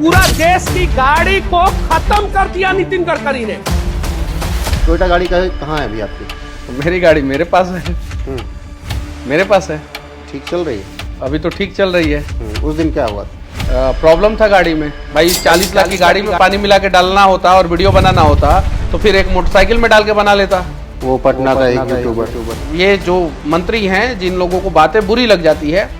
पूरा देश की गाड़ी को खत्म कर दिया नितिन गडकरी ने। टोयोटा गाड़ी कहाँ है अभी आपकी? मेरी गाड़ी मेरे पास है। मेरे पास है। ठीक चल रही है? अभी तो ठीक चल रही है। उस दिन क्या हुआ था? प्रॉब्लम था गाड़ी में भाई। 40 लाख की गाड़ी में पानी मिला के डालना होता और वीडियो बनाना होता तो फिर एक मोटरसाइकिल में डाल के बना लेता। वो पटना का एक यूट्यूबर। ये जो मंत्री हैं जिन लोगों को बातें बुरी लग जाती है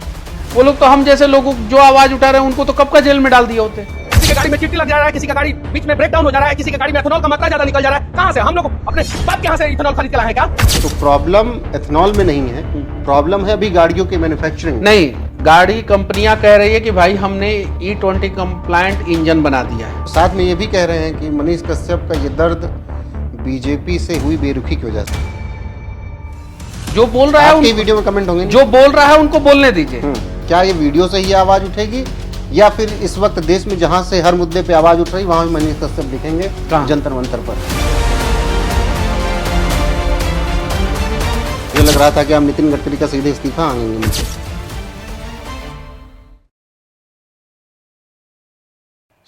वो लोग तो हम जैसे लोगों जो आवाज उठा रहे हैं उनको तो कब का जेल में डाल दिए होते। किसी की गाड़ी में चिट्टी लग जा रहा है, किसी का गाड़ी बीच में ब्रेक डाउन हो जा रहा है, किसी की गाड़ी में एथेनॉल का मात्रा ज्यादा निकल जा रहा है। कहां से हम लोग अपने बाप के यहाँ से इथेनॉल खरीद के लाए हैं क्या? तो प्रॉब्लम एथेनॉल में नहीं है, प्रॉब्लम है अभी गाड़ियों के मैन्युफैक्चरिंग। नहीं, गाड़ी कंपनियां कह रही है कि भाई हमने E20 कंप्लायंट इंजन बना दिया है। साथ में ये भी कह रहे हैं कि मनीष कश्यप का ये दर्द बीजेपी से हुई बेरुखी की वजह से। जो बोल रहा है आपके वीडियो में कमेंट होंगे, जो बोल रहा है उनको बोलने दीजिए। क्या ये वीडियो से ही आवाज उठेगी या फिर इस वक्त देश में जहां से हर मुद्दे पे आवाज उठ रही वहां भी मनीष कश्यप दिखेंगे जंतर मंतर पर? ये लग रहा था कि आप नितिन गडकरी का सीधे इस्तीफा मांगेंगे मुझसे।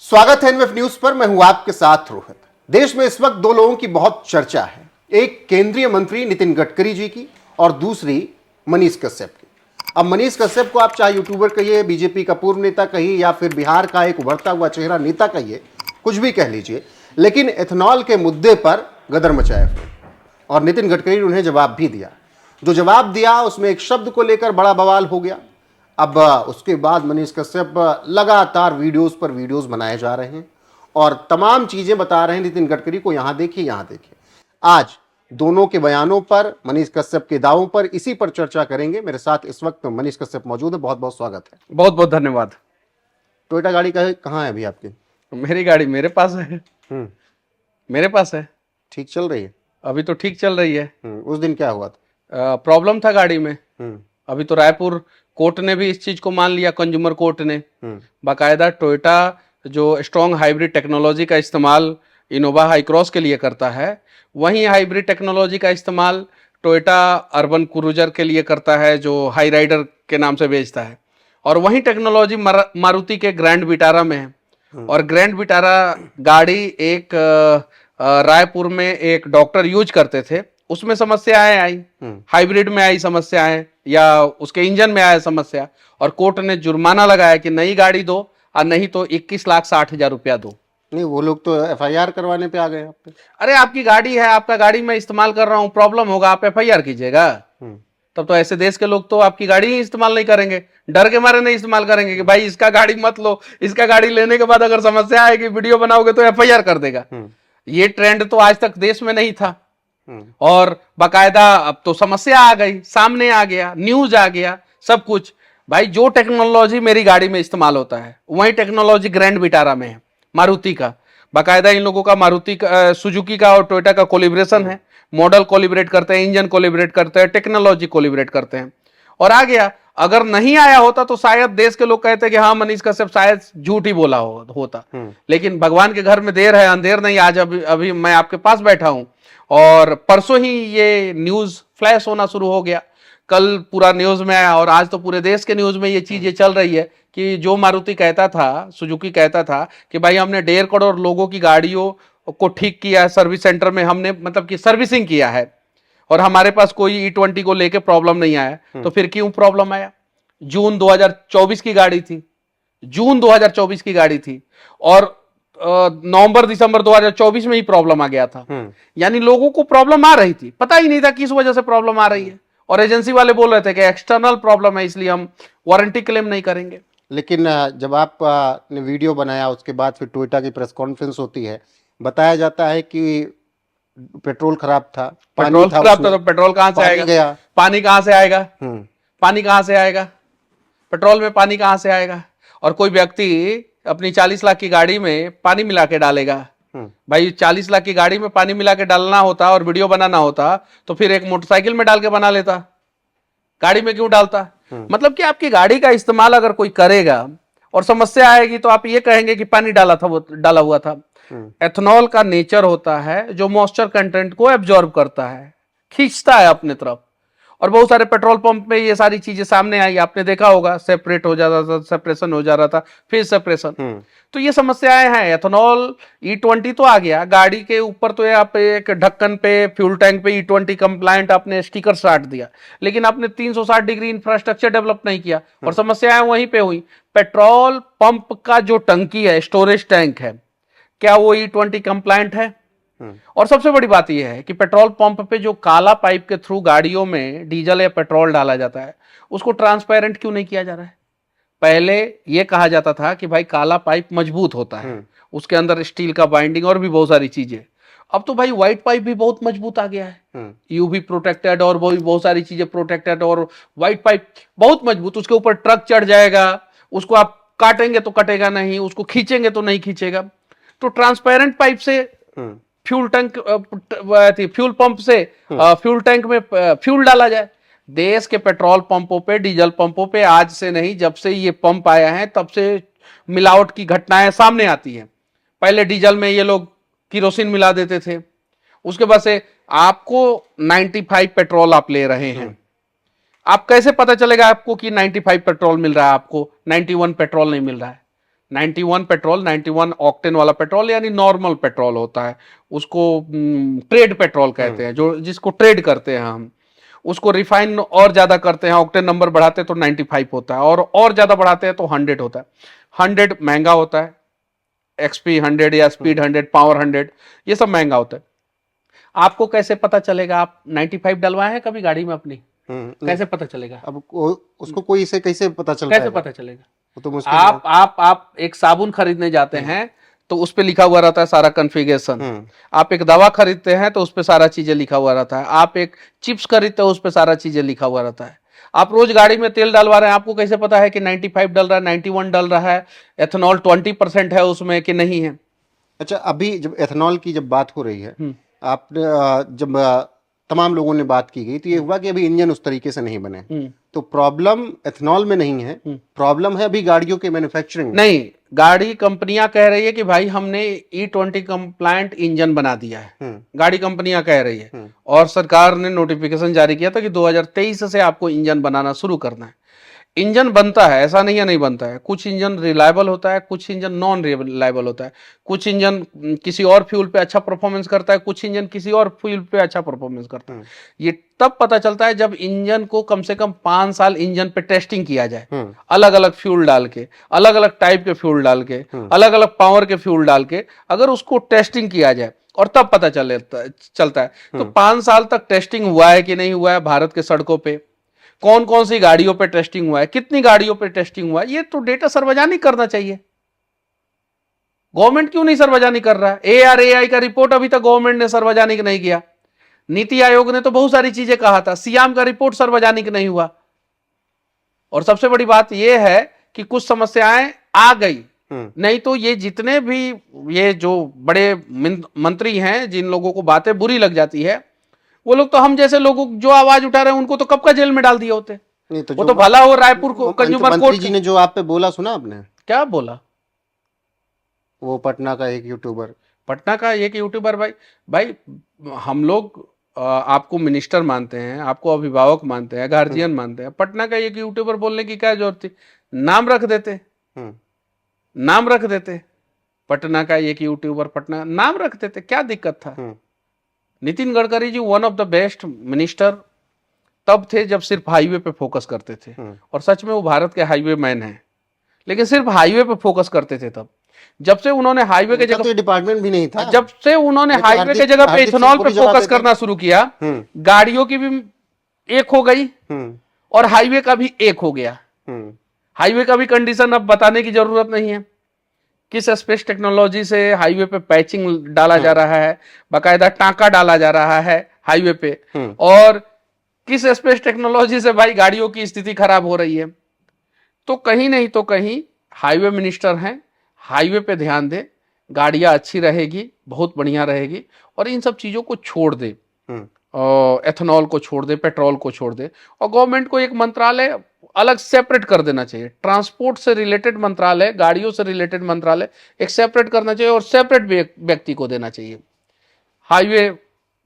स्वागत है एनएफ न्यूज पर, मैं हूं आपके साथ रोहित। देश में इस वक्त दो लोगों की बहुत चर्चा है, एक केंद्रीय मंत्री नितिन गडकरी जी की और दूसरी मनीष कश्यप की। अब मनीष कश्यप को आप चाहे यूट्यूबर कहिए, बीजेपी का पूर्व नेता कहिए या फिर बिहार का एक उभरता हुआ चेहरा नेता कहिए, कुछ भी कह लीजिए, लेकिन एथेनॉल के मुद्दे पर गदर मचाया और नितिन गडकरी ने उन्हें जवाब भी दिया। जो जवाब दिया उसमें एक शब्द को लेकर बड़ा बवाल हो गया। अब उसके बाद मनीष कश्यप लगातार वीडियोस पर वीडियोस बनाए जा रहे हैं और तमाम चीजें बता रहे हैं नितिन गडकरी को, यहां देखिए यहां देखिए। आज दोनों के बयानों पर, मनीष कश्यप के दावों पर, इसी पर चर्चा करेंगे। मेरे साथ इस वक्त मनीष कश्यप मौजूद है, बहुत बहुत स्वागत है। बहुत बहुत धन्यवाद। टोयोटा गाड़ी कहाँ है अभी आपकी? मेरी गाड़ी मेरे पास है। मेरे पास है। ठीक चल रही है? अभी तो ठीक चल रही है। उस दिन क्या हुआ था? प्रॉब्लम था गाड़ी में। अभी तो रायपुर कोर्ट ने भी इस चीज को मान लिया, कंज्यूमर कोर्ट ने बाकायदा टोयोटा जो स्ट्रॉन्ग हाइब्रिड टेक्नोलॉजी का इस्तेमाल इनोवा हाई क्रॉस के लिए करता है, वहीं हाइब्रिड टेक्नोलॉजी का इस्तेमाल टोयोटा अर्बन क्रूजर के लिए करता है जो हाई राइडर के नाम से बेचता है, और वहीं टेक्नोलॉजी मारुति के ग्रैंड विटारा में है। और ग्रैंड विटारा गाड़ी एक रायपुर में एक डॉक्टर यूज करते थे, उसमें समस्याएं आई, हाइब्रिड में आई समस्याएं या उसके इंजन में आया समस्या, और कोर्ट ने जुर्माना लगाया कि नई गाड़ी दो और नहीं तो 21,60,000 रुपया दो। नहीं, वो लोग तो FIR करवाने पे आ गए आप पे। अरे आपकी गाड़ी है, आपका गाड़ी मैं इस्तेमाल कर रहा हूँ, प्रॉब्लम होगा, आप FIR कीजिएगा। तब तो ऐसे देश के लोग तो आपकी गाड़ी ही इस्तेमाल नहीं करेंगे, डर के मारे नहीं इस्तेमाल करेंगे कि भाई इसका गाड़ी मत लो, इसका गाड़ी लेने के बाद अगर समस्या आएगी, वीडियो बनाओगे तो FIR कर देगा। ये ट्रेंड तो आज तक देश में नहीं था, और बाकायदा अब तो समस्या आ गई, सामने आ गया, न्यूज आ गया, सब कुछ। भाई जो टेक्नोलॉजी मेरी गाड़ी में इस्तेमाल होता है वही टेक्नोलॉजी ग्रैंड विटारा में है, मारुति का। बाकायदा इन लोगों का मारुति का, सुजुकी का और टोयोटा का कोलिब्रेशन है, मॉडल कोलिब्रेट करते हैं, इंजन कोलिब्रेट करते हैं, टेक्नोलॉजी कोलिब्रेट करते हैं, और आ गया। अगर नहीं आया होता तो शायद देश के लोग कहते कि हाँ मनीष कश्यप शायद झूठ ही बोला होता। लेकिन भगवान के घर में देर है अंधेर नहीं। आज अभी मैं आपके पास बैठा हूं और परसों ही ये न्यूज फ्लैश होना शुरू हो गया, कल पूरा न्यूज में आया और आज तो पूरे देश के न्यूज में ये चीजें चल रही है कि जो मारुति कहता था, सुजुकी कहता था कि भाई हमने 1.5 करोड़ लोगों की गाड़ियों को ठीक किया है, सर्विस सेंटर में हमने मतलब कि सर्विसिंग किया है, और हमारे पास कोई E20 को लेके प्रॉब्लम नहीं आया, तो फिर क्यों प्रॉब्लम आया? जून 2024 की गाड़ी थी, जून 2024 की गाड़ी थी, और नवंबर दिसंबर 2024 में ही प्रॉब्लम आ गया था। यानी लोगों को प्रॉब्लम आ रही थी, पता ही नहीं था किस वजह से प्रॉब्लम आ रही है, और एजेंसी वाले बोल रहे थे कि एक्सटर्नल प्रॉब्लम है इसलिए हम वारंटी क्लेम नहीं करेंगे। लेकिन जब आप ने वीडियो बनाया उसके बाद फिर टोयोटा की प्रेस कॉन्फ्रेंस होती है, बताया जाता है कि पेट्रोल खराब था, पेट्रोल खराब था तो पेट्रोल कहां से आएगा? पानी कहां से आएगा? पानी कहां से आएगा? पेट्रोल में पानी कहां से आएगा? और कोई व्यक्ति अपनी 40 लाख की गाड़ी में पानी मिला के डालेगा? भाई 40 लाख की गाड़ी में पानी मिला के डालना होता और वीडियो बनाना होता तो फिर एक मोटरसाइकिल में डाल के बना लेता, गाड़ी में क्यों डालता? मतलब कि आपकी गाड़ी का इस्तेमाल अगर कोई करेगा और समस्या आएगी तो आप ये कहेंगे कि पानी डाला हुआ था। एथेनॉल का नेचर होता है जो मॉइस्चर कंटेंट को एब्जॉर्ब करता है, खींचता है अपने तरफ, और बहुत सारे पेट्रोल पंप में ये सारी चीजें सामने आई, आपने देखा होगा, सेपरेट हो जाता था, सेपरेशन हो जा रहा था, फिर सेपरेशन। तो ये समस्याएं हैं। एथेनॉल E20 तो आ गया, गाड़ी के ऊपर तो आप एक ढक्कन पे, फ्यूल टैंक पे E20 कंप्लायंट आपने स्टिकर साट दिया, लेकिन आपने 360 डिग्री इंफ्रास्ट्रक्चर डेवलप नहीं किया, और समस्याएं वहीं पे हुई। पेट्रोल पंप का जो टंकी है, स्टोरेज टैंक है, क्या वो E20 कंप्लायंट है? और सबसे बड़ी बात यह है कि पेट्रोल पंप पे जो काला पाइप के थ्रू गाड़ियों में डीजल या पेट्रोल डाला जाता है, उसको ट्रांसपेरेंट क्यों नहीं किया जा रहा है? पहले यह कहा जाता था कि भाई काला पाइप मजबूत होता है, उसके अंदर स्टील का बाइंडिंग और भी बहुत सारी चीजें। अब तो भाई व्हाइट पाइप भी बहुत मजबूत आ गया है, यूवी प्रोटेक्टेड और बहुत सारी चीजें प्रोटेक्टेड, और व्हाइट पाइप बहुत मजबूत, उसके ऊपर ट्रक चढ़ जाएगा, उसको आप काटेंगे तो कटेगा नहीं, उसको खींचेंगे तो नहीं खींचेगा। तो ट्रांसपेरेंट पाइप से फ्यूल टैंक, फ्यूल पंप से फ्यूल टैंक में फ्यूल डाला जाए। देश के पेट्रोल पंपों पे, डीजल पंपों पे आज से नहीं, जब से ये पंप आया है तब से मिलावट की घटनाएं सामने आती हैं। पहले डीजल में ये लोग किरोसिन मिला देते थे, उसके बाद से आपको 95 पेट्रोल आप ले रहे हैं, आप कैसे पता चलेगा आपको कि 95 पेट्रोल मिल रहा है, आपको 91 पेट्रोल नहीं मिल रहा है? 91 पेट्रोल, 91 ऑक्टेन वाला पेट्रोल यानी नॉर्मल पेट्रोल होता है, उसको ट्रेड पेट्रोल कहते हैं, जो जिसको ट्रेड करते हैं हम, उसको रिफाइन और ज्यादा करते हैं, ऑक्टेन नंबर बढ़ाते हैं तो 95 होता है, और ज्यादा बढ़ाते हैं तो 100 होता है। 100 महंगा होता है, XP 100 या स्पीड 100, पावर 100, ये सब महंगा होता है। आपको कैसे पता चलेगा? आप 95 डलवाए हैं कभी गाड़ी में अपनी? कैसे पता चलेगा? अब उसको कोई से कैसे पता चलता है? कैसे पता चलेगा? तो मुश्किल आप एक साबुन खरीदने जाते हैं तो उस पे लिखा हुआ रहता है सारा कॉन्फ़िगरेशन। आप एक दवा खरीदते हैं तो उस पे सारा चीजें लिखा हुआ रहता है। आप एक चिप्स खरीदते हो, उस पे सारा चीजें लिखा हुआ रहता है। आप रोज गाड़ी में तेल डलवा रहे हैं, आपको कैसे पता है कि 95 डल रहा है, 91 डल रहा है, एथेनॉल 20% है उसमें कि नहीं है? अच्छा, अभी जब एथेनॉल की जब बात हो रही है, आपने जब तमाम लोगों ने बात की गई तो ये हुआ कि अभी इंजन उस तरीके से नहीं बने, तो प्रॉब्लम एथेनॉल में नहीं है, प्रॉब्लम है अभी गाड़ियों के मैन्युफैक्चरिंग में। नहीं, गाड़ी कंपनियां कह रही है कि भाई हमने E20 कंप्लायंट इंजन बना दिया है, गाड़ी कंपनियां कह रही है, और सरकार ने नोटिफिकेशन जारी किया था कि 2023 से आपको इंजन बनाना शुरू करना है। इंजन बनता है, ऐसा नहीं है नहीं बनता है, कुछ इंजन रिलायबल होता है, कुछ इंजन नॉन रिलायबल होता है, कुछ इंजन किसी और फ्यूल पे अच्छा परफॉर्मेंस करता है, कुछ इंजन किसी और फ्यूल पे अच्छा परफॉर्मेंस करता है। ये तब पता चलता है जब इंजन को कम से कम 5 साल इंजन पे टेस्टिंग किया जाए, अलग अलग फ्यूल डाल के, अलग अलग टाइप के फ्यूल डाल के, अलग अलग पावर के फ्यूल डाल के, अगर उसको टेस्टिंग किया जाए और तब पता चलता है। तो 5 साल तक टेस्टिंग हुआ है कि नहीं हुआ है भारत के सड़कों पे, कौन कौन सी गाड़ियों पे टेस्टिंग हुआ है, कितनी गाड़ियों पे टेस्टिंग हुआ है, ये तो डेटा सार्वजनिक करना चाहिए। गवर्नमेंट क्यों नहीं सार्वजनिक कर रहा है? ARAI का रिपोर्ट अभी तक गवर्नमेंट ने सार्वजनिक नहीं किया। नीति आयोग ने तो बहुत सारी चीजें कहा था, सियाम का रिपोर्ट सार्वजनिक नहीं हुआ। और सबसे बड़ी बात यह है कि कुछ समस्याएं आ गई, नहीं तो ये जितने भी ये जो बड़े मंत्री हैं, जिन लोगों को बातें बुरी लग जाती है, वो लोग तो हम जैसे लोगों जो आवाज उठा रहे हैं उनको तो कब का जेल में डाल दिए होते। नहीं तो वो तो भला हो रायपुर को कंज्यूमर कोर्ट जी ने जो आप पे बोला सुना आपने? क्या बोला? वो पटना का एक यूट्यूबर भाई हम लोग आपको मिनिस्टर मानते हैं, आपको अभिभावक मानते हैं, गार्जियन मानते हैं, पटना का एक यूट्यूबर बोलने की क्या जरूरत थी? नाम रख देते, पटना का एक यूट्यूबर, पटना नाम रख देते, क्या दिक्कत था? Nitin Gadkari ji one of the best minister तब थे जब सिर्फ हाईवे पे फोकस करते थे, और सच में वो भारत के हाईवे मैन हैं, लेकिन सिर्फ हाईवे पे फोकस करते थे। तब जब से उन्होंने हाईवे के जगह तो डिपार्टमेंट भी नहीं था, जब से उन्होंने हाईवे के जगह पे इथेनॉल पे फोकस करना शुरू किया, गाड़ियों की भी एक हो गई और हाईवे का भी एक हो गया। हाईवे का भी कंडीशन अब बताने की जरूरत नहीं है, किस स्पेस टेक्नोलॉजी से हाईवे पे पैचिंग डाला जा रहा है, बाकायदा टांका डाला जा रहा है हाईवे पे, और किस स्पेस टेक्नोलॉजी से भाई गाड़ियों की स्थिति खराब हो रही है। तो कहीं नहीं तो कहीं हाईवे मिनिस्टर हैं, हाईवे पे ध्यान दे, गाड़ियां अच्छी रहेगी, बहुत बढ़िया रहेगी, और इन सब चीजों को छोड़ दे, एथेनॉल को छोड़ दे, पेट्रोल को छोड़ दे, और गवर्नमेंट को एक मंत्रालय अलग सेपरेट कर देना चाहिए। ट्रांसपोर्ट से रिलेटेड मंत्रालय, गाड़ियों से रिलेटेड मंत्रालय एक सेपरेट करना चाहिए, और सेपरेट व्यक्ति को देना चाहिए। हाईवे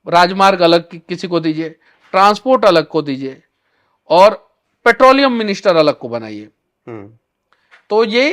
राजमार्ग अलग किसी को दीजिए, ट्रांसपोर्ट अलग को दीजिए और पेट्रोलियम मिनिस्टर अलग को बनाइए। तो ये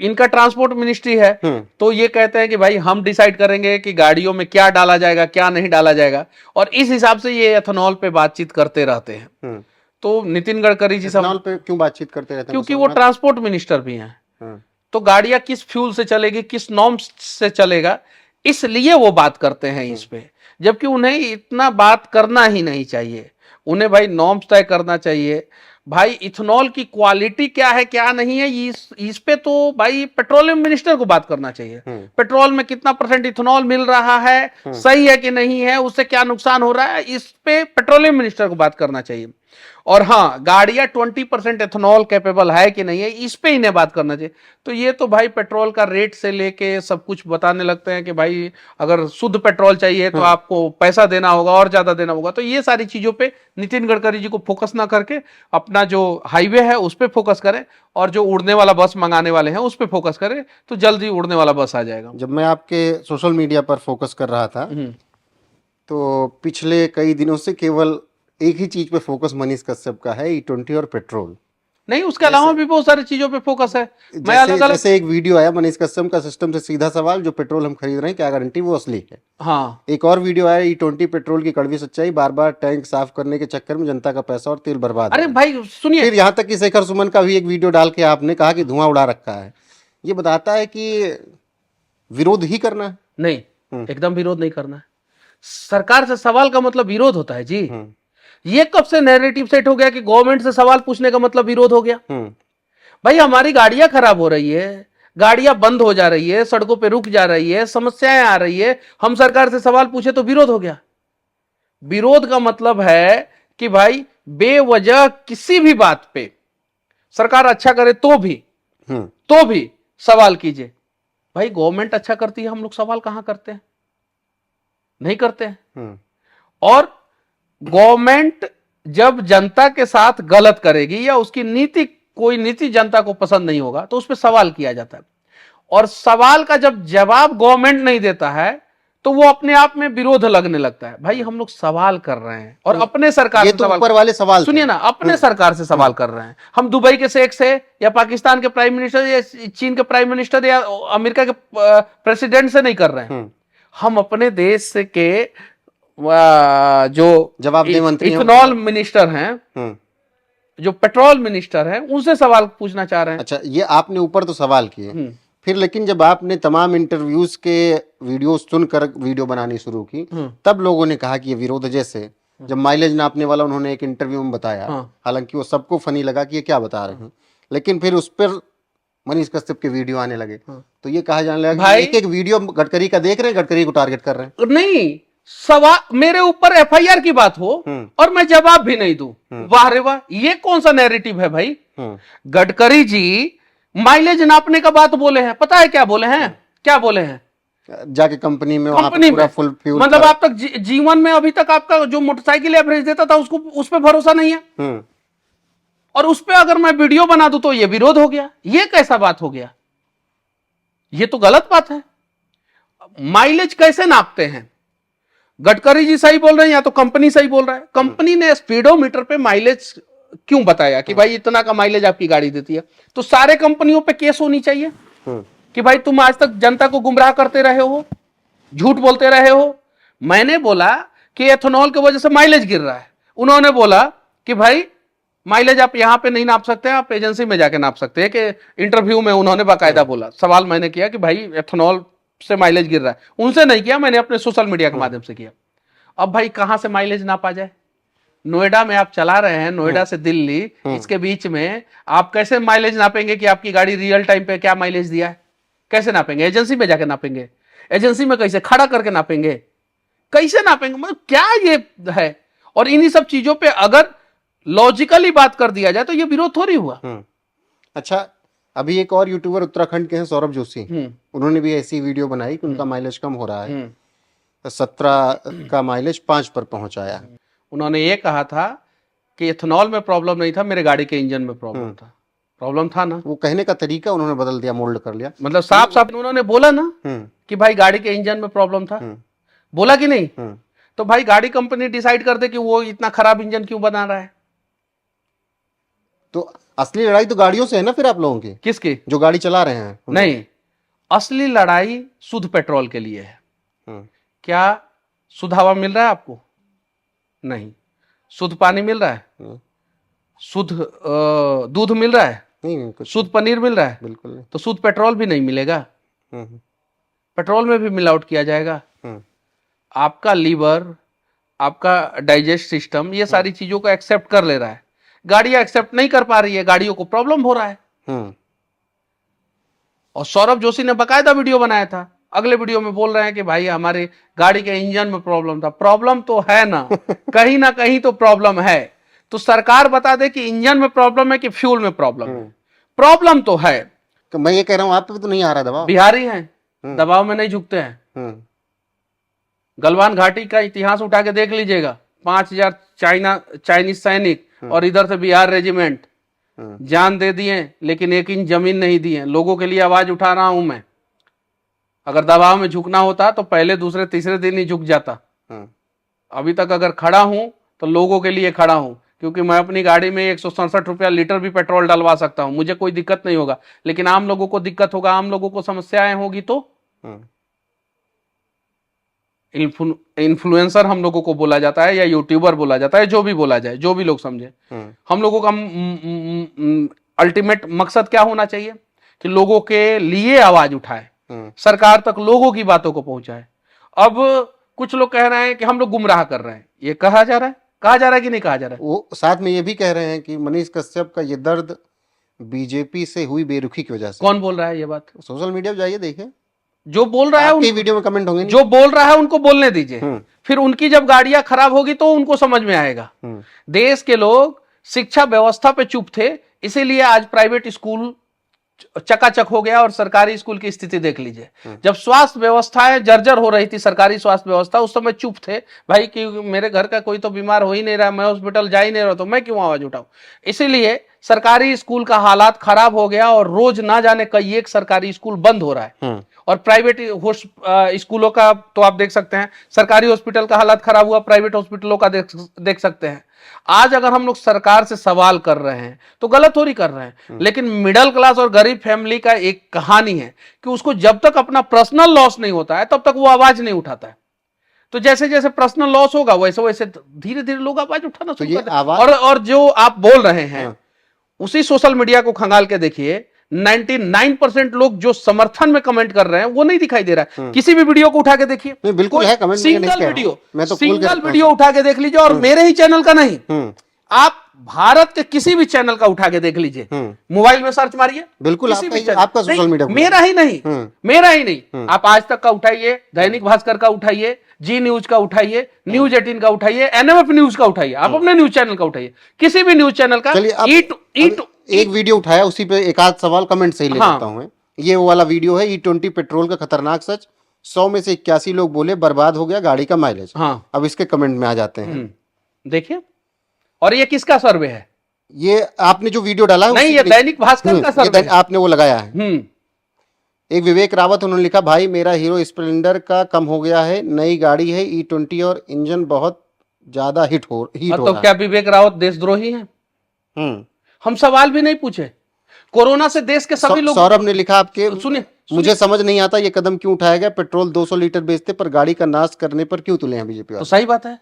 इनका ट्रांसपोर्ट मिनिस्ट्री है, तो ये कहते हैं कि भाई हम डिसाइड करेंगे कि गाड़ियों में क्या डाला जाएगा क्या नहीं डाला जाएगा, और इस हिसाब से ये एथेनॉल पे बातचीत करते रहते हैं। तो नितिन गडकरी जी एथेनॉल पे क्यों बातचीत करते रहते हैं? क्योंकि वो ट्रांसपोर्ट मिनिस्टर भी हैं। तो गाड़ियां किस फ्यूल से चलेगी, किस नॉर्म्स से चलेगा, इसलिए वो बात करते हैं इस पे। जबकि उन्हें इतना बात करना ही नहीं चाहिए, उन्हें भाई नॉर्म्स तय करना चाहिए। भाई इथेनॉल की क्वालिटी क्या है क्या नहीं है, इस पे तो भाई पेट्रोलियम मिनिस्टर को बात करना चाहिए। पेट्रोल में कितना % इथेनॉल मिल रहा है, सही है कि नहीं है, उससे क्या नुकसान हो रहा है, इस पे पेट्रोलियम मिनिस्टर को बात करना चाहिए। और हाँ, गाड़ियां 20% एथेनॉल कैपेबल है कि नहीं है, इस पे इन्हें बात करना चाहिए। तो ये तो भाई पेट्रोल का रेट से लेके सब कुछ बताने लगते हैं कि भाई अगर शुद्ध पेट्रोल चाहिए तो आपको पैसा देना होगा और ज्यादा देना होगा। तो ये सारी चीजों पे नितिन गडकरी जी को फोकस ना करके अपना जो हाईवे है उस पर फोकस करें, और जो उड़ने वाला बस मंगाने वाले हैं उस पर फोकस करें, तो जल्दी उड़ने वाला बस आ जाएगा। जब मैं आपके सोशल मीडिया पर फोकस कर रहा था तो पिछले कई दिनों से केवल एक ही चीज पे फोकस मनीष कश्यप का है, E20 और पेट्रोल। नहीं, उसके अलावा भी बहुत सारी चीजों पे फोकस है। मैं अलग अलग जैसे एक वीडियो आया मनीष कश्यप का, सिस्टम से सीधा सवाल, जो पेट्रोल हम खरीद रहे हैं क्या गारंटी वो असली है? हाँ, एक और वीडियो आया E20 पेट्रोल की कड़वी सच्चाई, बार बार टैंक साफ करने के चक्कर में जनता का पैसा और तेल बर्बाद। अरे भाई सुनिए, फिर यहाँ तक कि शेखर सुमन का भी एक वीडियो डाल के आपने कहा कि धुआं उड़ा रखा है। ये बताता है कि विरोध ही करना है। नहीं, एकदम विरोध नहीं करना है। सरकार से सवाल का मतलब विरोध होता है जी। ये कब से नैरेटिव सेट हो गया कि गवर्नमेंट से सवाल पूछने का मतलब विरोध हो गया? भाई हमारी गाड़ियां खराब हो रही है, गाड़ियां बंद हो जा रही है, सड़कों पे रुक जा रही है, समस्याएं आ रही है, हम सरकार से सवाल पूछे तो विरोध हो गया। विरोध का मतलब है कि भाई बेवजह किसी भी बात पे सरकार अच्छा करे तो भी सवाल कीजिए। भाई गवर्नमेंट अच्छा करती है, हम लोग सवाल कहां करते हैं? नहीं करते हैं। और गवर्नमेंट जब जनता के साथ गलत करेगी या उसकी कोई नीति जनता को पसंद नहीं होगा तो उस पर सवाल किया जाता है, और सवाल का जब जवाब गवर्नमेंट नहीं देता है तो वो अपने आप में विरोध लगने लगता है। भाई हम लोग सवाल कर रहे हैं और अपने सरकार ये से तो सवाल ऊपर वाले सवाल सुनिए ना, अपने सरकार से सवाल कर रहे हैं। हम दुबई के शेख से या पाकिस्तान के प्राइम मिनिस्टर या चीन के प्राइम मिनिस्टर या अमेरिका के प्रेसिडेंट से नहीं कर रहे हैं। हम अपने देश के जो जवाबदेह मंत्री इथेनॉल मिनिस्टर हैं, जो पेट्रोल मिनिस्टर हैं, उनसे सवाल पूछना चाह रहे हैं। अच्छा, ये आपने ऊपर तो सवाल किए, फिर लेकिन जब आपने तमाम इंटरव्यूज के वीडियो सुनकर वीडियो बनानी शुरू की तब लोगों ने कहा कि ये विरोध। जैसे जब माइलेज नापने वाला उन्होंने एक इंटरव्यू में बताया, हालांकि वो सबको फनी लगा कि ये क्या बता रहे हैं, लेकिन फिर उस पर मनीष कश्यप के वीडियो आने लगे तो ये कहा जाने लगा कि एक वीडियो गडकरी का देख रहे हैं, गडकरी को टारगेट कर रहे हैं। नहीं, सवाल मेरे ऊपर FIR की बात हो और मैं जवाब भी नहीं दूं, वाह रे वाह, ये कौन सा नैरेटिव है भाई? गडकरी जी माइलेज नापने का बात बोले हैं, पता है क्या बोले हैं? क्या बोले हैं? जाके कंपनी में पूरा फुल फ्यूल, मतलब आप तक जीवन में अभी तक आपका जो मोटरसाइकिल एवरेज देता था उसको उस पर भरोसा नहीं है, और उस पर अगर मैं वीडियो बना दूं तो ये विरोध हो गया। ये कैसा बात हो गया? ये तो गलत बात है। माइलेज कैसे नापते हैं? गडकरी जी सही बोल रहे हैं या तो कंपनी सही बोल रहा है? कंपनी ने स्पीडोमीटर पे माइलेज क्यों बताया कि भाई इतना का माइलेज आपकी गाड़ी देती है? तो सारे कंपनियों पे केस होनी चाहिए कि भाई तुम आज तक जनता को गुमराह करते रहे हो, झूठ बोलते रहे हो। मैंने बोला कि एथेनॉल की वजह से माइलेज गिर रहा है, उन्होंने बोला कि भाई माइलेज आप यहां पे नहीं नाप सकते, आप एजेंसी में जाके नाप सकते हैं। कि इंटरव्यू में उन्होंने बाकायदा बोला, सवाल मैंने किया कि भाई एथेनॉल से माइलेज गिर रहा है, उनसे नहीं किया, मैंने अपने सोशल मीडिया के माध्यम से किया। अब भाई कहां से माइलेज नापा जाए? नोएडा में आप चला रहे हैं, नोएडा से दिल्ली, इसके बीच में आप कैसे माइलेज नापेंगे कि आपकी गाड़ी रियल टाइम पे क्या माइलेज दिया है? कैसे नापेंगे? एजेंसी में जाके नापेंगे? एजेंसी में कैसे खड़ा करके नापेंगे? कैसे नापेंगे? मतलब क्या ये है? और इन्हीं सब चीजों पे अगर लॉजिकली बात कर दिया जाए तो ये विरोध थोड़ी हुआ। अच्छा, अभी एक और यूट्यूबर उत्तराखंड के हैं, सौरभ जोशी, उन्होंने भी ऐसी वीडियो बनाई कि उनका माइलेज कम हो रहा है, 17 का माइलेज 5 पर पहुंचाया। उन्होंने ये कहा था कि एथेनॉल में प्रॉब्लम नहीं था, मेरे गाड़ी के इंजन में प्रॉब्लम था। प्रॉब्लम था ना? वो कहने का तरीका उन्होंने बदल दिया, मोल्ड कर लिया। मतलब साफ साफ उन्होंने बोला ना कि भाई गाड़ी के इंजन में प्रॉब्लम था, बोला कि नहीं? तो भाई गाड़ी कंपनी डिसाइड कर दे कि वो इतना खराब इंजन क्यों बना रहा है। तो असली लड़ाई तो गाड़ियों से है ना फिर आप लोगों की, किसकी? जो गाड़ी चला रहे हैं। नहीं, असली लड़ाई शुद्ध पेट्रोल के लिए है। क्या शुद्ध हवा मिल रहा है आपको? नहीं। शुद्ध पानी मिल रहा है? शुद्ध दूध मिल रहा है? नहीं, कुछ शुद्ध पनीर मिल रहा है? बिल्कुल नहीं। तो शुद्ध पेट्रोल भी नहीं मिलेगा। पेट्रोल में भी मिलावट किया जाएगा। आपका लीवर, आपका डाइजेस्ट सिस्टम, ये सारी चीजों को एक्सेप्ट कर ले रहा है, गाड़ियां एक्सेप्ट नहीं कर पा रही है, गाड़ियों को प्रॉब्लम हो रहा है। और सौरभ जोशी ने बकायदा वीडियो बनाया था, अगले वीडियो में बोल रहे हैं कि भाई हमारे गाड़ी के इंजन में प्रॉब्लम था। प्रॉब्लम तो है ना, कहीं ना कहीं तो प्रॉब्लम है। तो सरकार बता दे कि इंजन में प्रॉब्लम है कि फ्यूल में प्रॉब्लम है। प्रॉब्लम तो है। तो मैं ये कह रहा हूं आप पे तो नहीं आ रहा दबाव। बिहारी हैं, दबाव में नहीं झुकते हैं। गलवान घाटी का इतिहास उठा के देख लीजिएगा, 5000 चाइनीज सैनिक और इधर से बिहार रेजिमेंट जान दे दिए, लेकिन 1 इंच जमीन नहीं दिए। लोगों के लिए आवाज उठा रहा हूं मैं। अगर दबाव में झुकना होता तो पहले दूसरे तीसरे दिन ही झुक जाता। अभी तक अगर खड़ा हूं तो लोगों के लिए खड़ा हूं, क्योंकि मैं अपनी गाड़ी में 167 रुपया लीटर भी पेट्रोल डलवा सकता हूं, मुझे कोई दिक्कत नहीं होगा। लेकिन आम लोगों को दिक्कत होगा, आम लोगों को समस्याएं होगी। तो इन्फ्लुएंसर हम लोगों को बोला जाता है या यूट्यूबर बोला जाता है, जो भी बोला जाए, जो भी लोग समझे। हम लोगों का अल्टीमेट मकसद क्या होना चाहिए कि लोगों के लिए आवाज उठाए, सरकार तक लोगों की बातों को पहुंचाए। अब कुछ लोग कह रहे हैं कि हम लोग गुमराह कर रहे हैं। ये कहा जा रहा है कि नहीं कहा जा रहा है? वो साथ में ये भी कह रहे हैं कि मनीष कश्यप का ये दर्द बीजेपी से हुई बेरुखी की वजह से। कौन बोल रहा है ये बात? सोशल मीडिया पे जाइए देखिए, जो बोल रहा है आपकी वीडियो में कमेंट होंगे। जो बोल रहा है उनको बोलने दीजिए, फिर उनकी जब गाड़ियां खराब होगी तो उनको समझ में आएगा। देश के लोग शिक्षा व्यवस्था पे चुप थे, इसीलिए आज प्राइवेट स्कूल चकाचक हो गया और सरकारी स्कूल की स्थिति देख लीजिए। जब स्वास्थ्य व्यवस्थाएं जर्जर हो रही थी, सरकारी स्वास्थ्य व्यवस्था, उस समय चुप थे भाई कि मेरे घर का कोई तो बीमार हो ही नहीं रहा, मैं हॉस्पिटल जा ही नहीं रहा, तो मैं क्यों आवाज उठाऊं। इसीलिए सरकारी स्कूल का हालात खराब हो गया और रोज ना जाने कई एक सरकारी स्कूल बंद हो रहा है। और प्राइवेट स्कूलों का तो आप देख सकते हैं, सरकारी हॉस्पिटल का हालात खराब हुआ, प्राइवेट हॉस्पिटलों का देख सकते हैं। आज अगर हम लोग सरकार से सवाल कर रहे हैं तो गलत थोड़ी कर रहे हैं, लेकिन मिडिल क्लास और गरीब फैमिली का एक कहानी है कि उसको जब तक अपना पर्सनल लॉस नहीं होता है तब तक वो आवाज नहीं उठाता है। तो जैसे जैसे पर्सनल लॉस होगा वैसे वैसे धीरे धीरे लोग आवाज उठाना शुरू करते हैं। और जो आप बोल रहे हैं उसी सोशल मीडिया को खंगाल के देखिए, 99% लोग जो समर्थन में कमेंट कर रहे हैं वो नहीं दिखाई दे रहा है। किसी भी वीडियो को उठा के देखिए, बिल्कुल है कमेंट, सिंगल वीडियो उठा के देख लीजिए, और मेरे ही चैनल का नहीं, आप भारत के किसी भी चैनल का उठा के देख लीजिए, मोबाइल में सर्च मारिए, बिल्कुल आपका सोशल मीडिया, मेरा ही नहीं, आप आज तक का उठाइए, दैनिक भास्कर का उठाइए, जी न्यूज का उठाइए, न्यूज 18 का उठाइए, एनएमएफ न्यूज का उठाइए, आप अपने न्यूज चैनल का उठाइए, किसी भी न्यूज चैनल का। एक वीडियो उठाया, उसी पे एक आध सवाल कमेंट से ही ले लेता हूं। ये वो वाला वीडियो है, E20 पेट्रोल का खतरनाक सच, 100 में से 81 लोग बोले बर्बाद हो गया गाड़ी का माइलेज। अब इसके कमेंट में आ जाते हैं, देखिए। और ये किसका सर्वे है? ये आपने जो वीडियो डाला है नहीं, ये दैनिक भास्कर का सर्वे है, आपने वो लगाया है। एक विवेक रावत, उन्होंने लिखा, भाई मेरा हीरो स्प्लेंडर का कम हो गया है, नई गाड़ी है E20 और इंजन बहुत ज्यादा हिट हो तो क्या विवेक रावत देशद्रोही है? हम सवाल भी नहीं पूछे। कोरोना से देश के सभी लोग। सौरभ ने लिखा, आपके सुनिए, मुझे समझ नहीं आता ये कदम क्यों उठाया गया, पेट्रोल 200 लीटर बेचते पर गाड़ी का नाश करने पर क्यों तुले हैं बीजेपी वाले। तो सही बात है।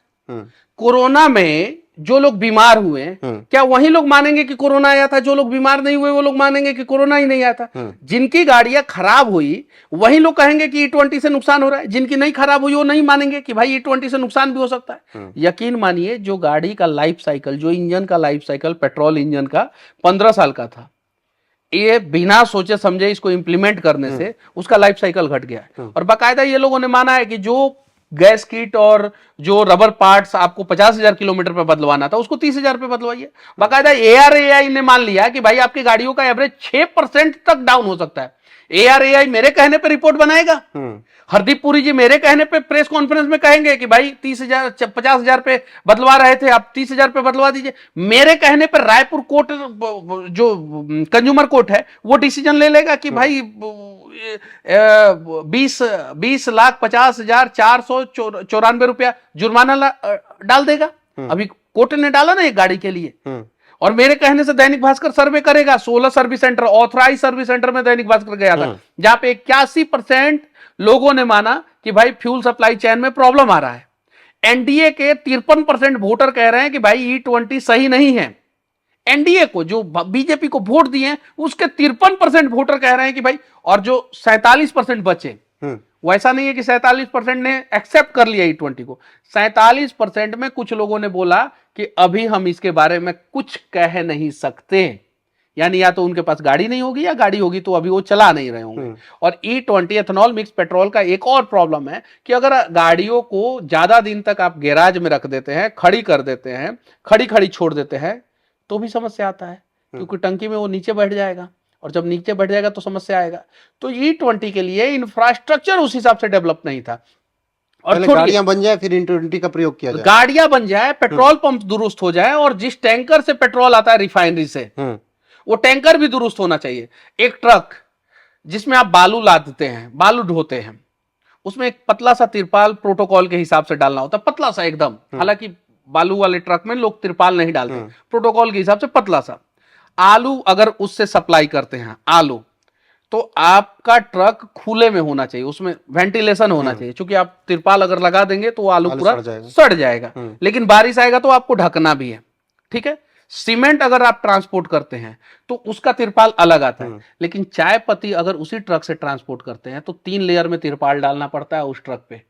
कोरोना में जो लोग बीमार हुए, क्या वही लोग मानेंगे कि कोरोना आया था? जो लोग बीमार नहीं हुए वो लोग मानेंगे कि कोरोना ही नहीं आया था? जिनकी गाड़ियां खराब हुई वही लोग कहेंगे कि E20 से नुकसान हो रहा है, जिनकी नहीं खराब हुई वो नहीं मानेंगे कि भाई E20 से नुकसान भी हो सकता है। यकीन मानिए, जो गाड़ी का लाइफ साइकिल, जो इंजन का लाइफ साइकिल पेट्रोल इंजन का 15 साल का था, ये बिना सोचे समझे इसको इंप्लीमेंट करने से उसका लाइफ साइकिल घट गया है। और बाकायदा ये लोगों ने माना है कि जो गैस किट और जो रबर पार्ट्स आपको 50,000 किलोमीटर पे बदलवाना था उसको 30,000 पे बदलवाइए। बाकायदा ARAI ने मान लिया कि भाई आपकी गाड़ियों का एवरेज 6% तक डाउन हो सकता है। ARAI मेरे कहने पे रिपोर्ट बनाएगा, हरदीप पुरी जी मेरे कहने पे प्रेस कॉन्फ्रेंस में कहेंगे कि भाई 30,000 50,000 पे बदलवा रहे थे, आप 30,000 पे बदलवा दीजिए। मेरे कहने पे रायपुर कोर्ट, जो कंज्यूमर कोर्ट है, वो डिसीजन ले लेगा कि भाई 20,50,494 जुर्माना डाल देगा। अभी कोर्ट ने डाला ना एक गाड़ी के लिए, और मेरे कहने से दैनिक भास्कर सर्वे करेगा। 16 service centre, authorise service centre में दैनिक भास्कर गया था, जहां पे 81% लोगों ने माना कि भाई फ्यूल सप्लाई चेन में प्रॉब्लम आ रहा है। एनडीए के 53% वोटर कह रहे हैं कि भाई E20 सही नहीं है। एनडीए को, जो बीजेपी को वोट दिए, उसके 53% वोटर कह रहे हैं कि भाई, और जो 47% बचे, वैसा नहीं है कि 47% ने एक्सेप्ट कर लिया E20 को। 47% में कुछ लोगों ने बोला कि अभी हम इसके बारे में कुछ कह नहीं सकते, यानी या तो उनके पास गाड़ी नहीं होगी, या गाड़ी होगी तो अभी वो चला नहीं रहे होंगे। और E20 एथेनॉल मिक्स पेट्रोल का एक और प्रॉब्लम है कि अगर गाड़ियों को ज्यादा दिन तक आप गैराज में रख देते हैं, खड़ी कर देते हैं, खड़ी छोड़ देते हैं, तो भी समस्या आता है, क्योंकि टंकी में वो नीचे बैठ जाएगा, और जब नीचे बैठ जाएगा तो समस्या आएगा। तो E20 के लिए इंफ्रास्ट्रक्चर उस हिसाब से डेवलप नहीं था। और गाड़ियां बन जाए फिर E20 का प्रयोग किया जाए, गाड़ियां बन जाए, पेट्रोल पंप दुरुस्त हो जाए, और जिस टैंकर से पेट्रोल आता है रिफाइनरी से, वो टैंकर भी दुरुस्त होना चाहिए। एक ट्रक जिसमें आप बालू लादते हैं, बालू ढोते हैं, उसमें एक पतला सा तिरपाल प्रोटोकॉल के हिसाब से डालना होता है, पतला सा एकदम। हालांकि बालू वाले ट्रक में लोग तिरपाल नहीं डालते, प्रोटोकॉल के हिसाब से पतला सा। आलू अगर उससे सप्लाई करते हैं आलू, तो आपका ट्रक खुले में होना चाहिए, उसमें वेंटिलेशन होना चाहिए, क्योंकि आप तिरपाल अगर लगा देंगे तो आलू पूरा सड़ जाएगा। लेकिन बारिश आएगा तो आपको ढकना भी है, ठीक है। सीमेंट अगर आप ट्रांसपोर्ट करते हैं तो उसका तिरपाल अलग आता है, लेकिन चाय पत्ती अगर उसी ट्रक से ट्रांसपोर्ट करते हैं तो 3 लेयर में तिरपाल डालना पड़ता है उस ट्रक पे,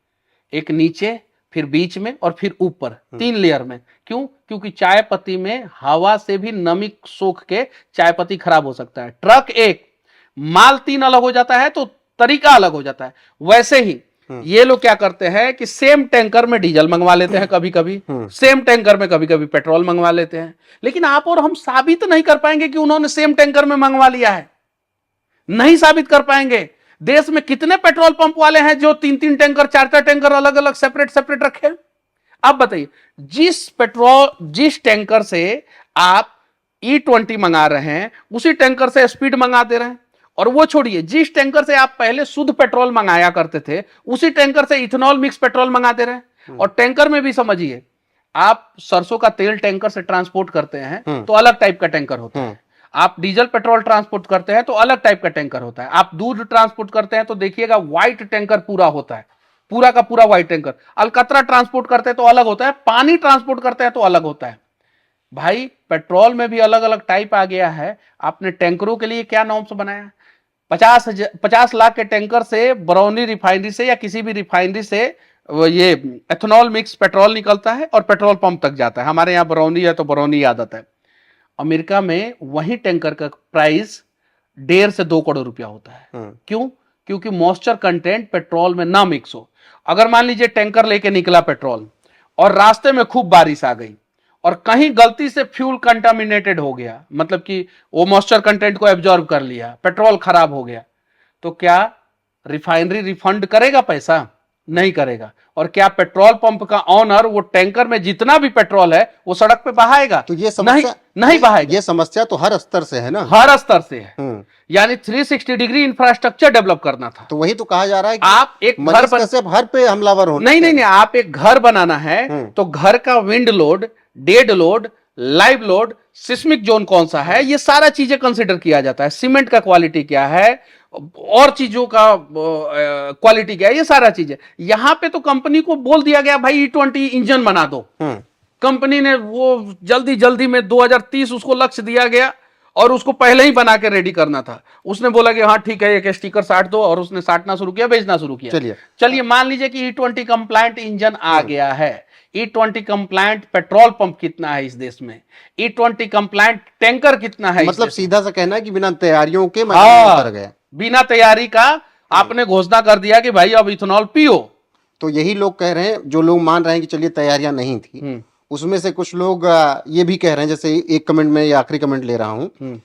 एक नीचे, फिर बीच में, और फिर ऊपर, 3 लेयर में। क्यों? क्योंकि चाय पत्ती में हवा से भी नमी सोख के चाय पत्ती खराब हो सकता है। ट्रक एक, माल 3 अलग हो जाता है तो तरीका अलग हो जाता है। वैसे ही ये लोग क्या करते हैं कि सेम टैंकर में डीजल मंगवा लेते हैं, कभी कभी सेम टैंकर में कभी कभी पेट्रोल मंगवा लेते हैं, लेकिन आप और हम साबित नहीं कर पाएंगे कि उन्होंने सेम टैंकर में मंगवा लिया है, नहीं साबित कर पाएंगे। देश में कितने पेट्रोल पंप वाले हैं जो 3-3 टैंकर, 4-4 टैंकर अलग अलग सेपरेट रखे? आप बताइए, जिस टैंकर से आप E20 मंगा रहे हैं, उसी टैंकर से स्पीड मंगा दे रहे हैं। और वो छोड़िए, जिस टैंकर से आप पहले शुद्ध पेट्रोल मंगाया करते थे, उसी टैंकर से इथेनॉल मिक्स पेट्रोल मंगा दे रहे हैं। और टैंकर में भी समझिए, आप सरसों का तेल टैंकर से ट्रांसपोर्ट करते हैं तो अलग टाइप का टैंकर होता है, आप डीजल पेट्रोल ट्रांसपोर्ट करते हैं तो अलग टाइप का टैंकर होता है, आप दूध ट्रांसपोर्ट करते हैं तो देखिएगा व्हाइट टैंकर पूरा होता है, पूरा का पूरा व्हाइट टैंकर। अलकतरा ट्रांसपोर्ट करते हैं तो अलग होता है, पानी ट्रांसपोर्ट करते हैं तो अलग होता है। भाई पेट्रोल में भी अलग अलग टाइप आ गया है। आपने टैंकरों के लिए क्या नॉर्म्स बनाया? 50 लाख के टैंकर से बरौनी रिफाइनरी से या किसी भी रिफाइनरी से ये एथेनॉल मिक्स पेट्रोल निकलता है और पेट्रोल पंप तक जाता है। हमारे यहाँ बरौनी है तो बरौनी याद आता है। अमेरिका में वही टैंकर का प्राइस 1.5 से 2 करोड़ रुपया होता है। क्यों? क्योंकि मॉइस्चर कंटेंट पेट्रोल में ना मिक्स हो। अगर मान लीजिए टैंकर लेके निकला पेट्रोल और रास्ते में खूब बारिश आ गई और कहीं गलती से फ्यूल कंटामिनेटेड हो गया, मतलब कि वो मॉइस्चर कंटेंट को एब्जॉर्ब कर लिया, पेट्रोल खराब हो गया, तो क्या रिफाइनरी रिफंड करेगा पैसा? नहीं करेगा। और क्या पेट्रोल पंप का ऑनर वो टैंकर में जितना भी पेट्रोल है वो सड़क पे बहाएगा? तो ये समस्या नहीं बहाएगा। ये समस्या तो हर स्तर से है ना, हर स्तर से है। यानी 360 डिग्री इंफ्रास्ट्रक्चर डेवलप करना था। तो वही तो कहा जा रहा है कि आप एक घर पे हमलावर हो। नहीं, आप एक घर बनाना है तो घर का wind load, dead load, live load, seismic zone कौन सा है, ये सारा चीजें कंसिडर किया जाता है। सीमेंट का क्वालिटी क्या है, और चीजों का क्वालिटी क्या है, ये सारा चीजें। यहां पे तो कंपनी को बोल दिया गया भाई E20 इंजन बना दो। कंपनी ने वो जल्दी में 2030 उसको लक्ष्य दिया गया और उसको पहले ही बना के रेडी करना था। उसने बोला कि हाँ ठीक है, एक स्टिकर साट दो, और उसने साटना शुरू किया, बेचना शुरू किया। चलिए मान लीजिए कि E20 कंप्लायंट इंजन आ गया है। E20 कंप्लायंट पेट्रोल पंप कितना है इस देश में? E20 कंप्लायंट टैंकर कितना है? मतलब सीधा सा कहना है कि बिना तैयारियों के कर गया, बिना तैयारी का आपने घोषणा कर दिया कि भाई अब इथेनॉल पियो। तो यही लोग कह रहे हैं, जो लोग मान रहे हैं कि चलिए तैयारियां नहीं थी, उसमें से कुछ लोग ये भी कह रहे हैं, जैसे एक कमेंट में, आखिरी कमेंट ले रहा हूं,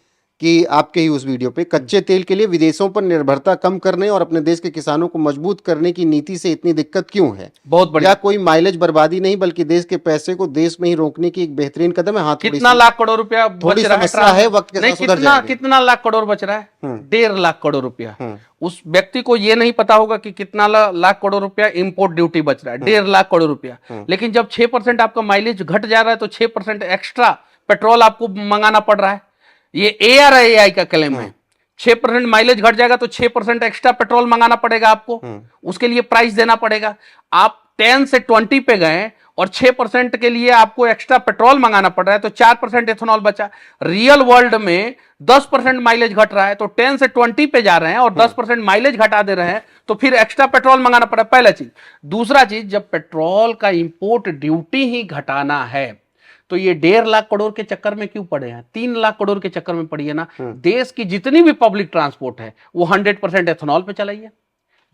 कि आपके ही उस वीडियो पे, कच्चे तेल के लिए विदेशों पर निर्भरता कम करने और अपने देश के किसानों को मजबूत करने की नीति से इतनी दिक्कत क्यों है? बहुत बढ़िया। या कोई माइलेज बर्बादी नहीं बल्कि देश के पैसे को देश में ही रोकने की एक बेहतरीन कदम है? हाँ, कितना लाख करोड़ रुपया बच थोड़ी रहा समस्या है, वक्त के नहीं, साथ सुधर कितना जाएगी। कितना लाख करोड़ बच रहा है? 1.5 लाख करोड़ रुपया। उस व्यक्ति को ये नहीं पता होगा कि कितना लाख करोड़ रुपया इंपोर्ट ड्यूटी बच रहा है, 1.5 लाख करोड़ रुपया। लेकिन जब 6% आपका माइलेज घट जा रहा है तो 6% एक्स्ट्रा पेट्रोल आपको मंगाना पड़ रहा है। ये ARAI का क्लेम है। 6% माइलेज घट जाएगा तो 6% एक्स्ट्रा पेट्रोल मंगाना पड़ेगा आपको, उसके लिए प्राइस देना पड़ेगा। आप 10 से 20 पे गए और 6% के लिए आपको एक्स्ट्रा पेट्रोल मंगाना पड़ रहा है तो 4% एथेनॉल बचा। रियल वर्ल्ड में 10% माइलेज घट रहा है तो 10 से 20 पे जा रहे हैं और 10% माइलेज घटा दे रहे हैं तो फिर एक्स्ट्रा पेट्रोल मंगाना पड़ा। पहला चीज। दूसरा चीज, जब पेट्रोल का इंपोर्ट ड्यूटी ही घटाना है तो ये 1.5 लाख करोड़ के चक्कर में क्यों पड़े हैं? 3 लाख करोड़ के चक्कर में पड़ी है ना। देश की जितनी भी पब्लिक ट्रांसपोर्ट है वो 100% एथेनॉल पे चलाई है।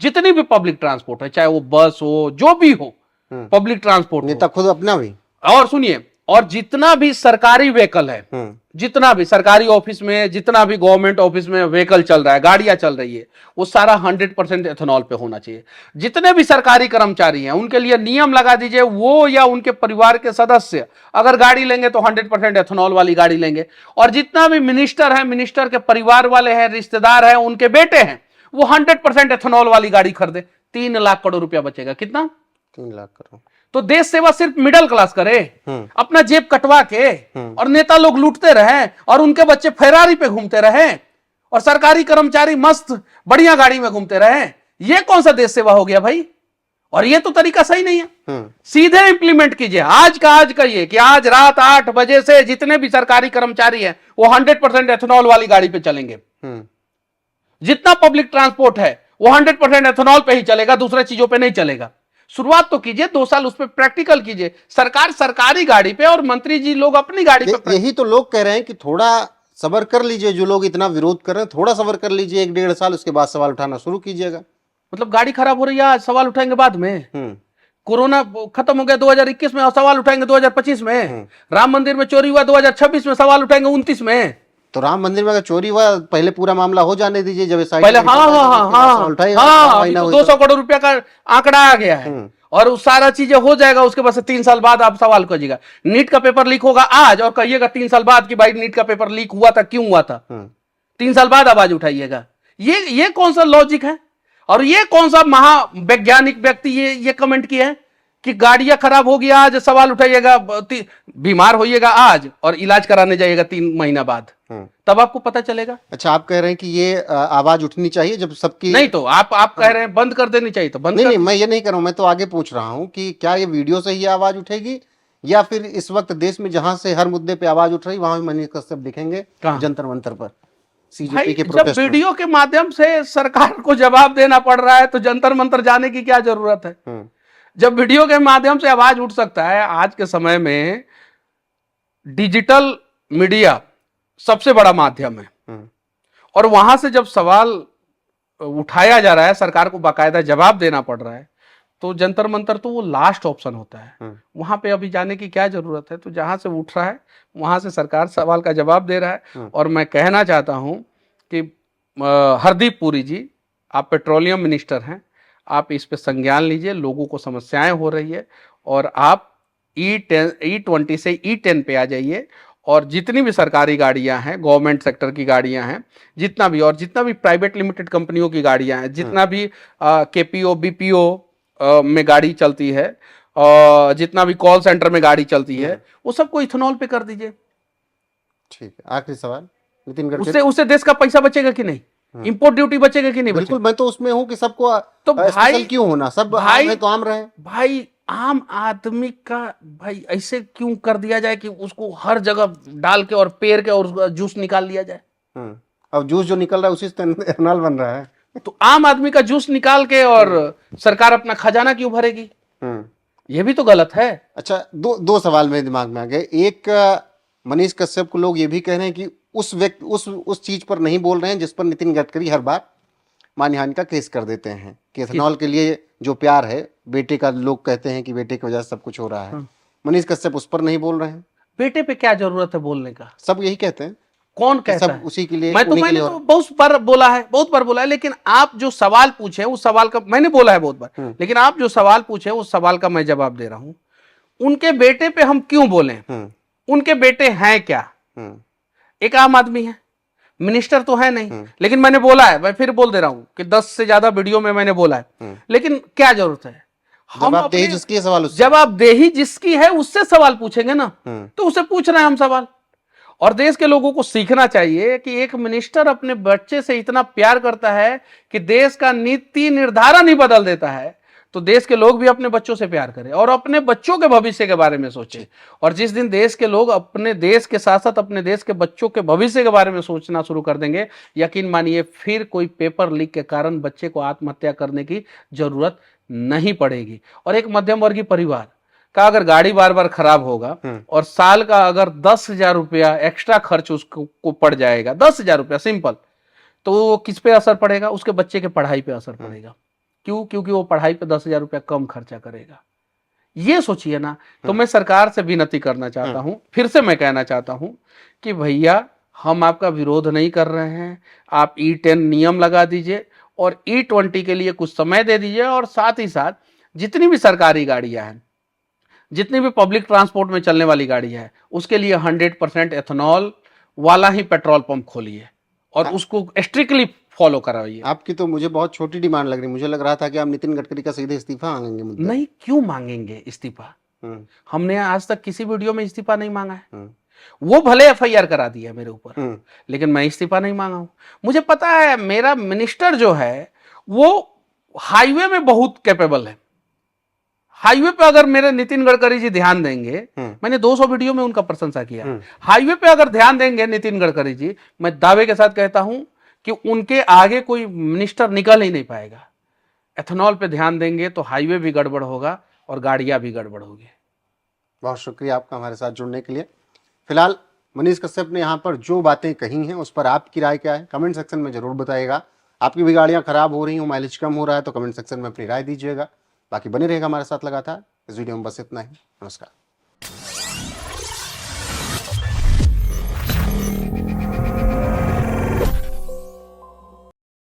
जितनी भी पब्लिक ट्रांसपोर्ट है, चाहे वो बस हो, जो भी हो, पब्लिक ट्रांसपोर्ट नेता खुद अपना भी। और सुनिए, और जितना भी सरकारी व्हीकल है, जितना भी सरकारी ऑफिस में, जितना भी गवर्नमेंट ऑफिस में व्हीकल चल रहा है, गाड़ियां चल रही है, वो सारा 100% एथेनॉल पे होना चाहिए। जितने भी सरकारी कर्मचारी हैं उनके लिए नियम लगा दीजिए, वो या उनके परिवार के सदस्य अगर गाड़ी लेंगे तो 100% एथेनॉल वाली गाड़ी लेंगे। और जितना भी मिनिस्टर है, मिनिस्टर के परिवार वाले हैं, रिश्तेदार हैं, उनके बेटे हैं, वो 100% एथेनॉल वाली गाड़ी खरीदे। 3 लाख करोड़ रुपया बचेगा। कितना? 3 लाख करोड़। तो देश सेवा सिर्फ मिडिल क्लास करे, अपना जेब कटवा के, और नेता लोग लूटते रहे और उनके बच्चे फेरारी पे घूमते रहे और सरकारी कर्मचारी मस्त बढ़िया गाड़ी में घूमते रहे। ये कौन सा देश सेवा हो गया भाई? और ये तो तरीका सही नहीं है। सीधे इंप्लीमेंट कीजिए आज का ये कि आज रात 8 बजे से जितने भी सरकारी कर्मचारी हैं वो 100% एथेनॉल वाली गाड़ी पे चलेंगे। जितना पब्लिक ट्रांसपोर्ट है वो 100% एथेनॉल पे ही चलेगा, दूसरे चीजों पे नहीं चलेगा। शुरुआत तो कीजिए, 2 साल उस पर प्रैक्टिकल कीजिए। सरकार सरकारी गाड़ी पे और मंत्री जी लोग अपनी गाड़ी पे। यही तो लोग कह रहे हैं कि थोड़ा सबर कर लीजिए। जो लोग इतना विरोध कर रहे हैं, थोड़ा सबर कर लीजिए, 1-1.5 साल, उसके बाद सवाल उठाना शुरू कीजिएगा। मतलब गाड़ी खराब हो रही है, आज सवाल उठाएंगे बाद में। कोरोना खत्म हो गया 2021 में और सवाल उठाएंगे 2025 में। राम मंदिर में चोरी हुआ 2026 में, सवाल उठाएंगे 29 में। तो राम मंदिर में अगर चोरी हुआ, पहले पूरा मामला हो जाने दीजिए। जब पहले हाँ 200 करोड़ रुपया का आंकड़ा आ गया है और सारा चीजें हो जाएगा। उसके बाद से 3 साल बाद आप सवाल कीजिएगा। नीट का पेपर लीक होगा आज और कहिएगा 3 साल बाद कि भाई नीट का पेपर लीक हुआ था, क्यों हुआ था? 3 साल बाद आवाज उठाइएगा। ये कौन सा लॉजिक है? और ये कौन सा महावैज्ञानिक व्यक्ति ये कमेंट किया है कि गाड़ियां खराब होगी आज, सवाल उठाइएगा, बीमार होइएगा आज और इलाज कराने जाइएगा 3 महीना बाद, तब आपको पता चलेगा। अच्छा, आप कह रहे हैं कि ये आवाज उठनी चाहिए जब सबकी। नहीं तो आप कह रहे हैं बंद कर देनी चाहिए, तो बंद नहीं, मैं ये नहीं कर रहा हूं। मैं तो आगे पूछ रहा हूं कि क्या ये वीडियो से ही आवाज उठेगी या फिर इस वक्त देश में जहां से हर मुद्दे पे आवाज उठ रही वहां मनीष कश्यप दिखेंगे जंतर मंतर पर, सीजेपी के प्रोटेस्ट जब वीडियो के माध्यम से सरकार को जवाब देना पड़ रहा है तो जंतर मंतर जाने की क्या जरूरत है? जब वीडियो के माध्यम से आवाज उठ सकता है। आज के समय में डिजिटल मीडिया सबसे बड़ा माध्यम है और वहां से जब सवाल उठाया जा रहा है, सरकार को बाकायदा जवाब देना पड़ रहा है, तो जंतर मंतर तो वो लास्ट ऑप्शन होता है। वहां पे अभी जाने की क्या जरूरत है? तो जहां से उठ रहा है वहां से सरकार सवाल का जवाब दे रहा है। और मैं कहना चाहता हूं कि हरदीप पुरी जी, आप पेट्रोलियम मिनिस्टर हैं, आप इस पे संज्ञान लीजिए। लोगों को समस्याएं हो रही है और आप E20 से E10 पे आ जाइए। और जितनी भी सरकारी गाड़ियां हैं, गवर्नमेंट सेक्टर की गाड़ियां हैं, जितना भी प्राइवेट लिमिटेड कंपनियों की गाड़ियां हैं, जितना भी KPO BPO में गाड़ी चलती है, और जितना भी कॉल सेंटर में गाड़ी चलती है, वो सबको इथेनॉल पे कर दीजिए। ठीक है, आखिरी सवाल नितिन गडकरी, उससे देश का पैसा बचेगा कि नहीं? इंपोर्ट ड्यूटी बचेगा कि नहीं? बिल्कुल, मैं तो उसमें हूं कि सबको तो भाई क्यों होना, सब भाई तो आम रहे भाई। आम आदमी का भाई ऐसे क्यों कर दिया जाए कि उसको हर जगह डाल के और पेर के और जूस निकाल लिया जाए? अब जूस जो निकल रहा है उसी से एथेनॉल बन रहा है। तो आम आदमी का जूस निकाल के और सरकार अपना खजाना क्यों भरेगी? ये भी तो गलत है। अच्छा, दो सवाल मेरे दिमाग में आ गए। एक, मनीष कश्यप को लोग ये भी कह रहे हैं कि उस चीज पर नहीं बोल रहे हैं जिस पर नितिन गडकरी हर बार मानहानि का केस कर देते हैं कि एथेनॉल के लिए जो प्यार है बेटे का, लोग कहते हैं कि बेटे की वजह से सब कुछ हो रहा है। मनीष कश्यप उस पर नहीं बोल रहे हैं। बेटे पे क्या जरूरत है बोलने का? सब यही कहते हैं। कौन कहता सब है? उसी के लिए, मैं तो उन्हीं के मैंने लिए तो बहुत बार बोला है, लेकिन आप जो सवाल पूछे उस सवाल का मैंने बोला है बहुत बार, लेकिन आप जो सवाल पूछे उस सवाल का मैं जवाब दे रहा हूं। उनके बेटे पे हम क्यों बोले? उनके बेटे हैं क्या? एक आम आदमी है, मिनिस्टर तो है नहीं, लेकिन मैंने बोला है, मैं फिर बोल दे रहा हूं कि 10 से ज्यादा वीडियो में मैंने बोला है, लेकिन क्या जरूरत है? हम जवाबदेही अपने जिसकी है सवाल उससे। जवाबदेही जिसकी है उससे सवाल पूछेंगे ना, तो उसे पूछ रहे हैं हम सवाल। और देश के लोगों को सीखना चाहिए कि एक मिनिस्टर अपने बच्चे से इतना प्यार करता है कि देश का नीति निर्धारण ही बदल देता है, तो देश के लोग भी अपने बच्चों से प्यार करें और अपने बच्चों के भविष्य के बारे में सोचें। और जिस दिन देश के लोग अपने देश के साथ साथ अपने देश के बच्चों के भविष्य के बारे में सोचना शुरू कर देंगे, यकीन मानिए फिर कोई पेपर लीक के कारण बच्चे को आत्महत्या करने की जरूरत नहीं पड़ेगी। और एक मध्यम वर्गीय परिवार का अगर गाड़ी बार बार खराब होगा और साल का अगर 10,000 रुपया एक्स्ट्रा खर्च उसको को पड़ जाएगा, 10,000 रुपया सिंपल, तो वो किस पे असर पड़ेगा? उसके बच्चे के पढ़ाई पे असर पड़ेगा। क्यों? क्योंकि वो पढ़ाई पे 10,000 रुपया कम खर्चा करेगा। ये सोचिए ना। तो मैं सरकार से विनती करना चाहता हूं, फिर से मैं कहना चाहता हूं कि भैया हम आपका विरोध नहीं कर रहे हैं, आप E10 नियम लगा दीजिए और E20 के लिए कुछ समय दे दीजिए, और साथ ही साथ जितनी भी सरकारी गाड़ियां हैं, जितनी भी पब्लिक ट्रांसपोर्ट में चलने वाली गाड़ी है, उसके लिए 100% एथेनॉल वाला ही पेट्रोल पंप खोलिए और उसको स्ट्रिक्टली फॉलो कराइए। आपकी तो मुझे बहुत छोटी डिमांड लग रही, मुझे लग रहा था कि आप नितिन गडकरी का सीधे इस्तीफा मांगेंगे मुद्दे। नहीं, क्यों मांगेंगे इस्तीफा? हमने आज तक किसी वीडियो में इस्तीफा नहीं मांगा है। वो भले FIR करा दिया मेरे ऊपर, लेकिन मैं इस्तीफा नहीं मांगा हूं। मुझे पता है मेरा मिनिस्टर जो है वो हाईवे में बहुत कैपेबल है। हाईवे पे अगर मेरे नितिन गडकरी जी ध्यान देंगे, मैंने 200 वीडियो में उनका प्रशंसा किया, हाईवे पे अगर ध्यान देंगे नितिन गडकरी जी, मैं दावे के साथ कहता हूं कि उनके आगे कोई मिनिस्टर निकल ही नहीं पाएगा। एथेनॉल पे ध्यान देंगे तो हाईवे भी गड़बड़ होगा और गाड़ियां भी गड़बड़ होगी। बहुत शुक्रिया आपका हमारे साथ जुड़ने के लिए। फिलहाल मनीष कश्यप ने यहाँ पर जो बातें कही हैं उस पर आपकी राय क्या है, कमेंट सेक्शन में जरूर बताइएगा। आपकी भी गाड़ियाँ खराब हो रही हो, माइलेज कम हो रहा है, तो कमेंट सेक्शन में अपनी राय दीजिएगा। बाकी बने रहेगा हमारे साथ लगातार। इस वीडियो में बस इतना ही। नमस्कार।